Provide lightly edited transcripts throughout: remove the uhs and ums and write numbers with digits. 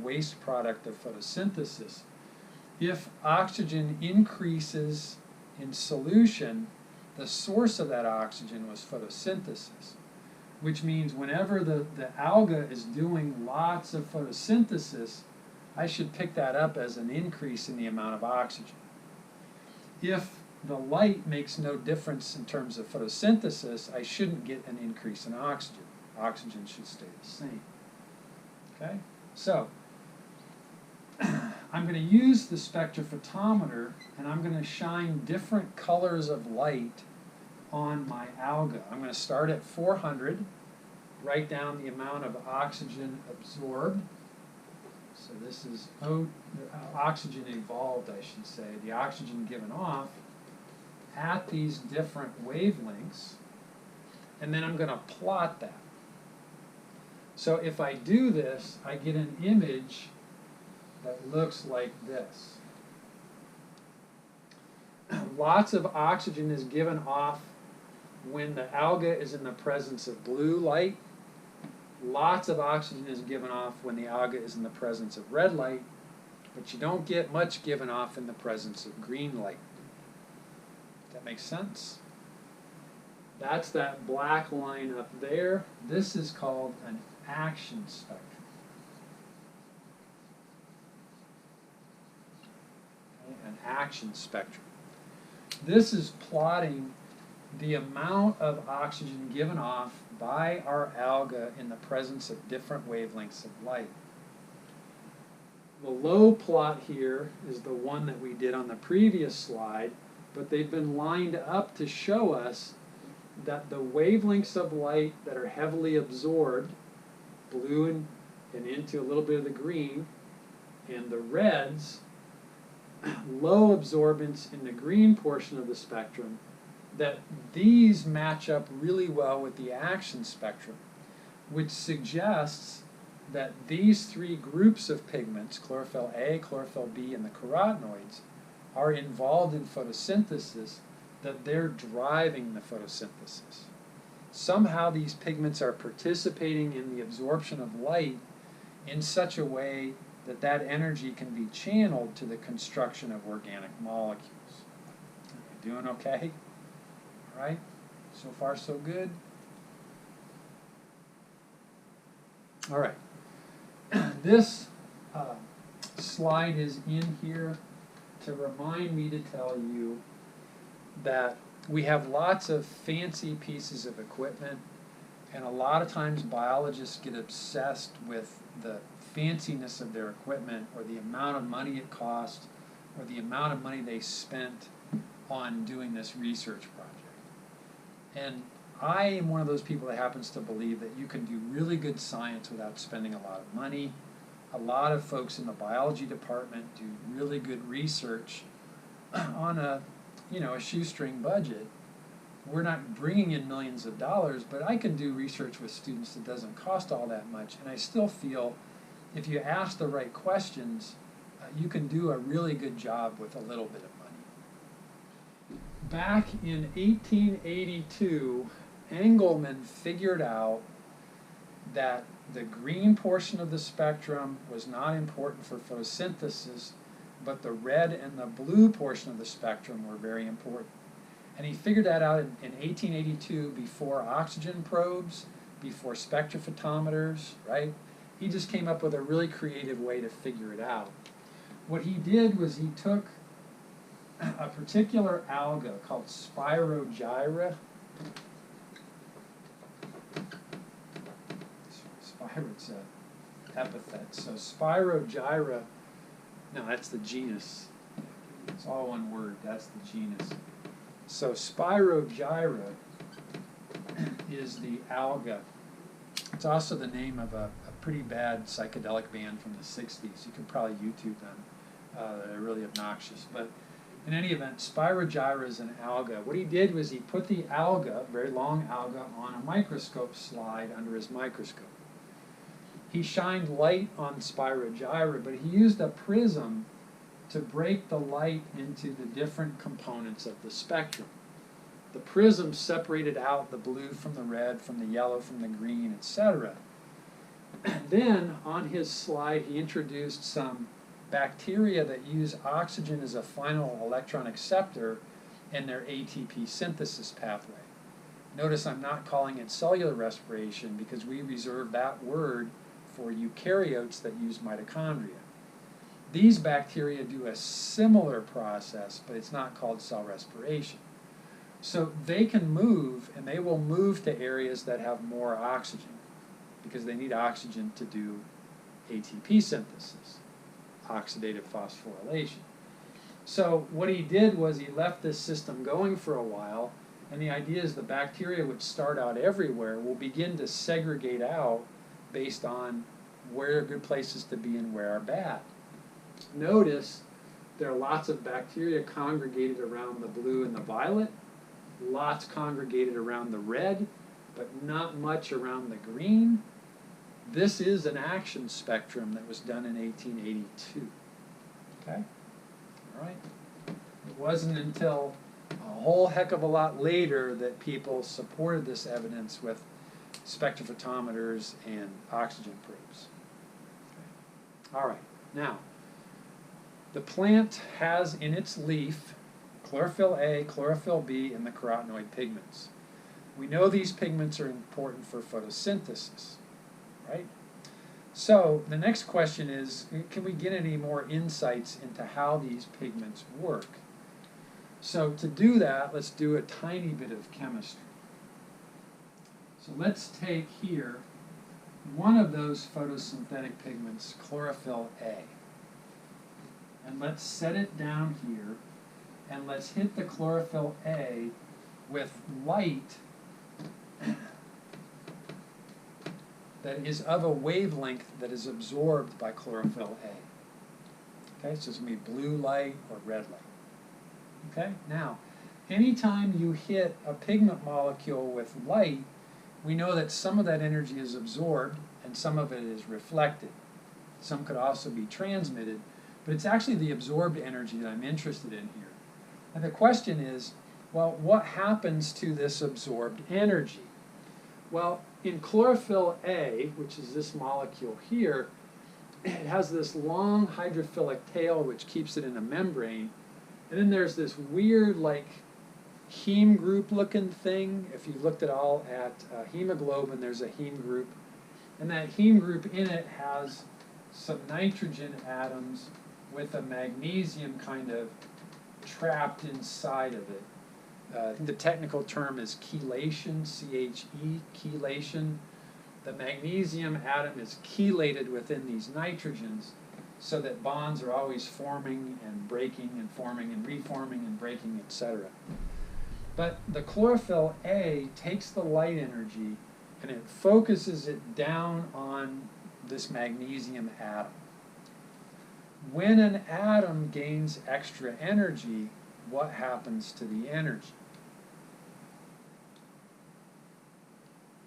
waste product of photosynthesis. If oxygen increases in solution, the source of that oxygen was photosynthesis, which means whenever the alga is doing lots of photosynthesis, I should pick that up as an increase in the amount of oxygen. If the light makes no difference in terms of photosynthesis, I shouldn't get an increase in oxygen. Oxygen should stay the same. Okay? So, I'm going to use the spectrophotometer, and I'm going to shine different colors of light on my alga. I'm going to start at 400, write down the amount of oxygen absorbed. So this is oxygen evolved, I should say, the oxygen given off at these different wavelengths, and then I'm going to plot that. So if I do this, I get an image that looks like this. Lots of oxygen is given off when the alga is in the presence of blue light. Lots of oxygen is given off when the alga is in the presence of red light, but you don't get much given off in the presence of green light. That makes sense? That's that black line up there. This is called an action spectrum. Okay, an action spectrum. This is plotting the amount of oxygen given off by our alga in the presence of different wavelengths of light. The low plot here is the one that we did on the previous slide, but they've been lined up to show us that the wavelengths of light that are heavily absorbed, blue and into a little bit of the green, and the reds, low absorbance in the green portion of the spectrum, that these match up really well with the action spectrum, which suggests that these three groups of pigments, chlorophyll A, chlorophyll B, and the carotenoids, are involved in photosynthesis, that they're driving the photosynthesis. Somehow these pigments are participating in the absorption of light in such a way that that energy can be channeled to the construction of organic molecules. Are you doing okay? All right? So far so good? All right. This slide is in here to remind me to tell you that we have lots of fancy pieces of equipment, and a lot of times biologists get obsessed with the fanciness of their equipment, or the amount of money it costs, or the amount of money they spent on doing this research project. And I am one of those people that happens to believe that you can do really good science without spending a lot of money. A lot of folks in the biology department do really good research on a shoestring budget. We're not bringing in millions of dollars, but I can do research with students that doesn't cost all that much, and I still feel if you ask the right questions, you can do a really good job with a little bit of money. Back in 1882, Engelmann figured out that the green portion of the spectrum was not important for photosynthesis, but the red and the blue portion of the spectrum were very important. And he figured that out in 1882 before oxygen probes, before spectrophotometers, right? He just came up with a really creative way to figure it out. What he did was he took a particular alga called Spirogyra. It's an epithet. So Spirogyra, no, that's the genus. It's all one word. That's the genus. So Spirogyra is the alga. It's also the name of a pretty bad psychedelic band from the 60s. You could probably YouTube them. They're really obnoxious. But in any event, Spirogyra is an alga. What he did was he put the alga, very long alga, on a microscope slide under his microscope. He shined light on Spirogyra, but he used a prism to break the light into the different components of the spectrum. The prism separated out the blue from the red, from the yellow, from the green, etc. Then on his slide he introduced some bacteria that use oxygen as a final electron acceptor in their ATP synthesis pathway. Notice I'm not calling it cellular respiration because we reserve that word for eukaryotes that use mitochondria. These bacteria do a similar process, but it's not called cell respiration. So they can move, and they will move to areas that have more oxygen because they need oxygen to do ATP synthesis, oxidative phosphorylation. So what he did was he left this system going for a while, and the idea is the bacteria, which start out everywhere, will begin to segregate out based on where are good places to be and where are bad. Notice there are lots of bacteria congregated around the blue and the violet, lots congregated around the red, but not much around the green. This is an action spectrum that was done in 1882. Okay? All right? It wasn't until a whole heck of a lot later that people supported this evidence with spectrophotometers and oxygen probes. Okay. All right. Now, the plant has in its leaf chlorophyll A, chlorophyll B, and the carotenoid pigments. We know these pigments are important for photosynthesis, right? So the next question is, can we get any more insights into how these pigments work? So to do that, let's do a tiny bit of chemistry. So let's take here one of those photosynthetic pigments, chlorophyll A. And let's set it down here, and let's hit the chlorophyll A with light that is of a wavelength that is absorbed by chlorophyll A. Okay, so it's going to be blue light or red light. Okay, now, anytime you hit a pigment molecule with light, we know that some of that energy is absorbed and some of it is reflected. Some could also be transmitted, but it's actually the absorbed energy that I'm interested in here. And the question is, well, what happens to this absorbed energy? Well, in chlorophyll A, which is this molecule here, it has this long hydrophilic tail which keeps it in a membrane. And then there's this weird, like, heme group looking thing. If you looked at all at hemoglobin, there's a heme group. And that heme group in it has some nitrogen atoms with a magnesium kind of trapped inside of it. The technical term is chelation, C-H-E, chelation. The magnesium atom is chelated within these nitrogens so that bonds are always forming and breaking and forming and reforming and breaking, etc. But the chlorophyll A takes the light energy and it focuses it down on this magnesium atom. When an atom gains extra energy, what happens to the energy?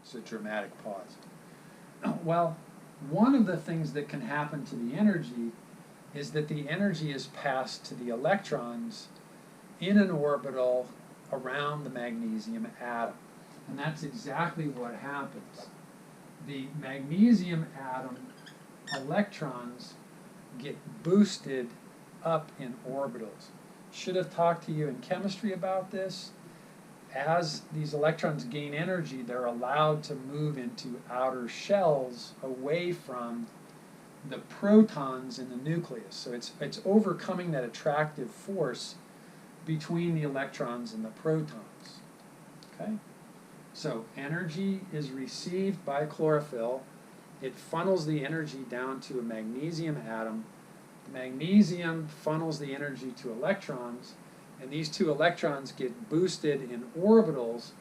It's a dramatic pause. Well, one of the things that can happen to the energy is that the energy is passed to the electrons in an orbital around the magnesium atom. And that's exactly what happens. The magnesium atom electrons get boosted up in orbitals. Should have talked to you in chemistry about this. As these electrons gain energy, they're allowed to move into outer shells away from the protons in the nucleus. So it's overcoming that attractive force between the electrons and the protons. Okay? So energy is received by chlorophyll. It funnels the energy down to a magnesium atom. Magnesium funnels the energy to electrons, and these two electrons get boosted in orbitals,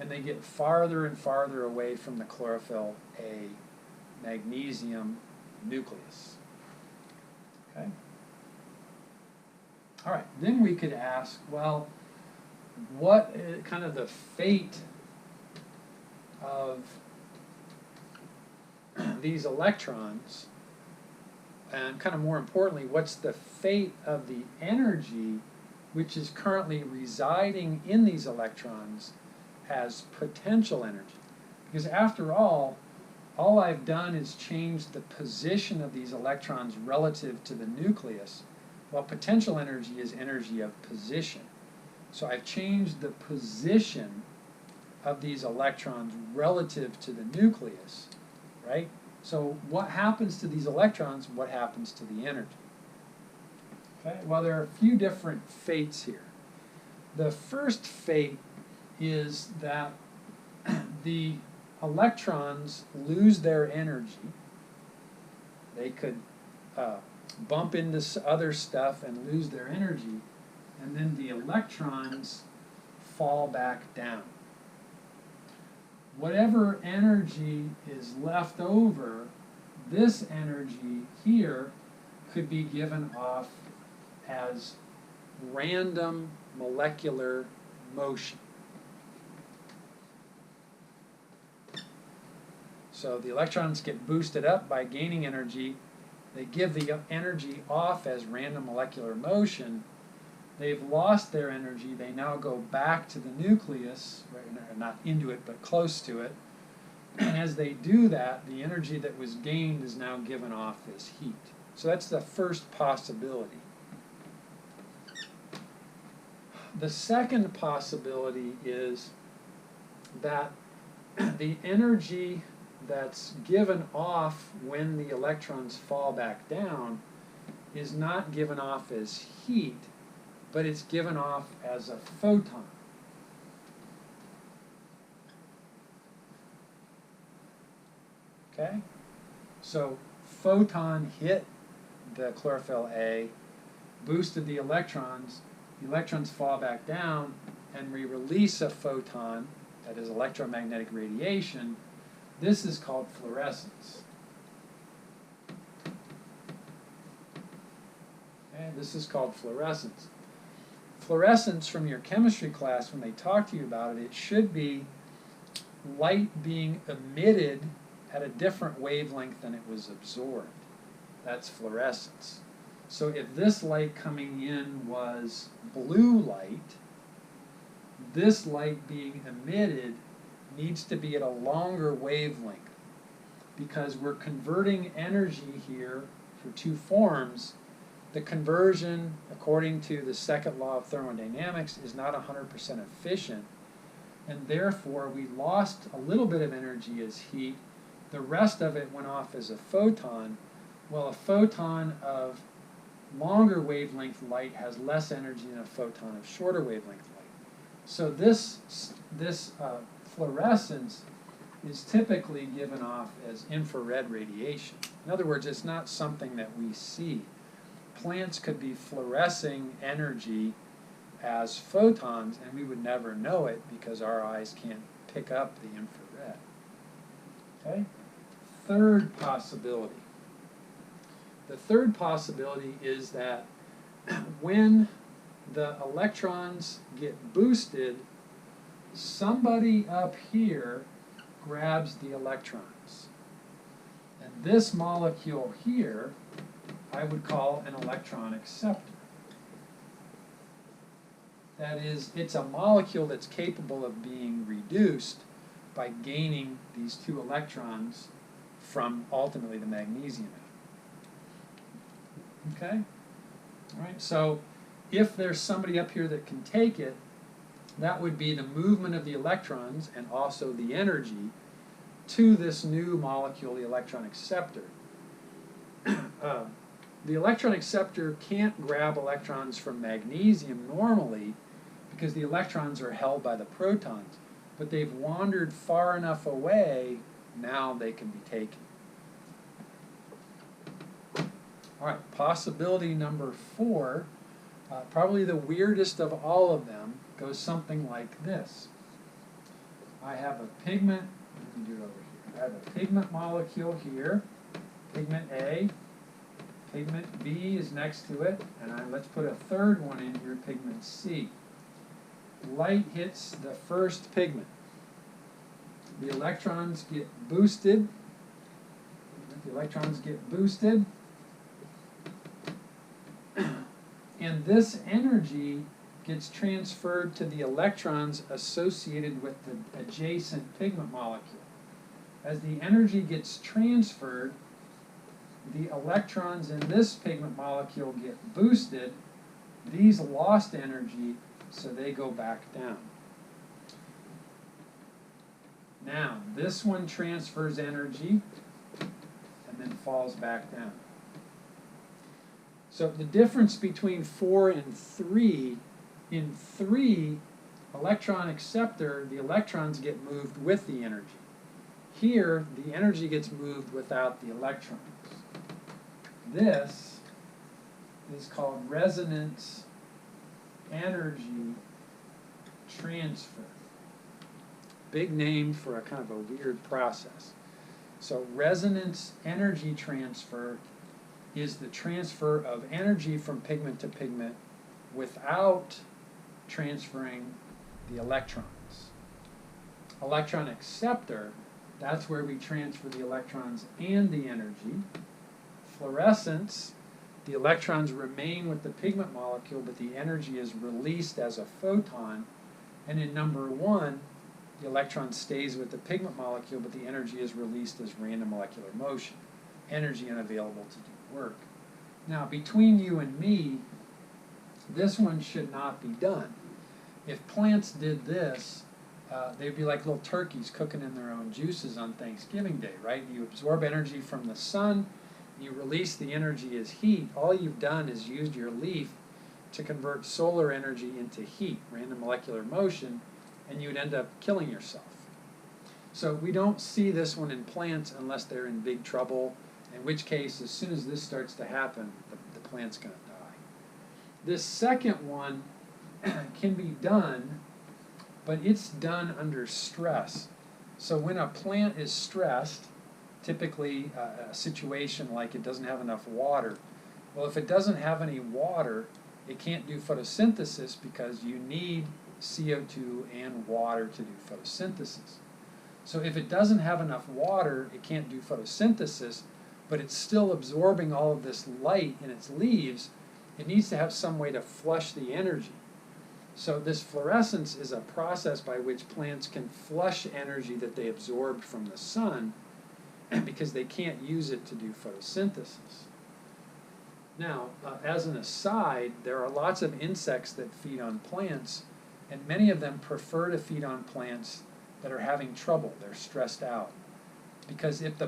and they get farther and farther away from the chlorophyll A magnesium nucleus. Okay? All right, then we could ask, well, what kind of the fate of these electrons, and kind of more importantly, what's the fate of the energy which is currently residing in these electrons as potential energy? Because after all, all I've done is change the position of these electrons relative to the nucleus, while potential energy is energy of position. So I've changed the position of these electrons relative to the nucleus, right? So what happens to these electrons? What happens to the energy? Okay, well, there are a few different fates here. The first fate is that the electrons lose their energy. They could bump into other stuff and lose their energy, and then the electrons fall back down. Whatever energy is left over, this energy here could be given off as random molecular motion. So the electrons get boosted up by gaining energy. They give the energy off as random molecular motion. They've lost their energy. They now go back to the nucleus, right, not into it, but close to it. And as they do that, the energy that was gained is now given off as heat. So that's the first possibility. The second possibility is that the energy that's given off when the electrons fall back down is not given off as heat, but it's given off as a photon. Okay? So photon hit the chlorophyll A, boosted the electrons fall back down, and we release a photon, that is electromagnetic radiation. This is called fluorescence. Okay, this is called fluorescence. Fluorescence, from your chemistry class, when they talk to you about it, it should be light being emitted at a different wavelength than it was absorbed. That's fluorescence. So if this light coming in was blue light, this light being emitted needs to be at a longer wavelength, because we're converting energy here for two forms. The conversion, according to the second law of thermodynamics, is not 100% efficient, and therefore we lost a little bit of energy as heat. The rest of it went off as a photon. Well, a photon of longer wavelength light has less energy than a photon of shorter wavelength light. So this fluorescence is typically given off as infrared radiation. In other words, it's not something that we see. Plants could be fluorescing energy as photons, and we would never know it because our eyes can't pick up the infrared. Okay? Third possibility. The third possibility is that when the electrons get boosted, somebody up here grabs the electrons. And this molecule here, I would call an electron acceptor. That is, it's a molecule that's capable of being reduced by gaining these two electrons from ultimately the magnesium atom. Okay? All right, so if there's somebody up here that can take it, that would be the movement of the electrons and also the energy to this new molecule, the electron acceptor. The electron acceptor can't grab electrons from magnesium normally because the electrons are held by the protons, but they've wandered far enough away, now they can be taken. All right, possibility number 4, probably the weirdest of all of them, goes something like this. I have a pigment, let me do it over here. I have a pigment molecule here, pigment A. Pigment B is next to it, and let's put a third one in here, pigment C. Light hits the first pigment. The electrons get boosted. The electrons get boosted. And this energy gets transferred to the electrons associated with the adjacent pigment molecule. as the energy gets transferred, the electrons in this pigment molecule get boosted. These lost energy, so they go back down. Now, this one transfers energy and then falls back down. So the difference between 4 and 3, in 3, Electron Acceptor, the electrons get moved with the energy. Here, the energy gets moved without the electrons. This is called resonance energy transfer. Big name for a kind of a weird process. So resonance energy transfer is the transfer of energy from pigment to pigment without transferring the electrons. Electron acceptor, that's where we transfer the electrons and the energy. Fluorescence, the electrons remain with the pigment molecule, but the energy is released as a photon. And in number 1, the electron stays with the pigment molecule, but the energy is released as random molecular motion. Energy unavailable to do work. Now, between you and me, this one should not be done. If plants did this, they'd be like little turkeys cooking in their own juices on Thanksgiving Day, right? You absorb energy from the sun, you release the energy as heat. All you've done is used your leaf to convert solar energy into heat, random molecular motion, and you'd end up killing yourself. So we don't see this one in plants unless they're in big trouble, in which case, as soon as this starts to happen, the plant's going to die. This second one can be done, but it's done under stress. So when a plant is stressed, typically a situation like it doesn't have enough water, well, if it doesn't have any water, it can't do photosynthesis because you need CO2 and water to do photosynthesis. So if it doesn't have enough water, it can't do photosynthesis, but it's still absorbing all of this light in its leaves. It needs to have some way to flush the energy. So this fluorescence is a process by which plants can flush energy that they absorbed from the sun because they can't use it to do photosynthesis. Now, as an aside, there are lots of insects that feed on plants, and many of them prefer to feed on plants that are having trouble, they're stressed out. Because if the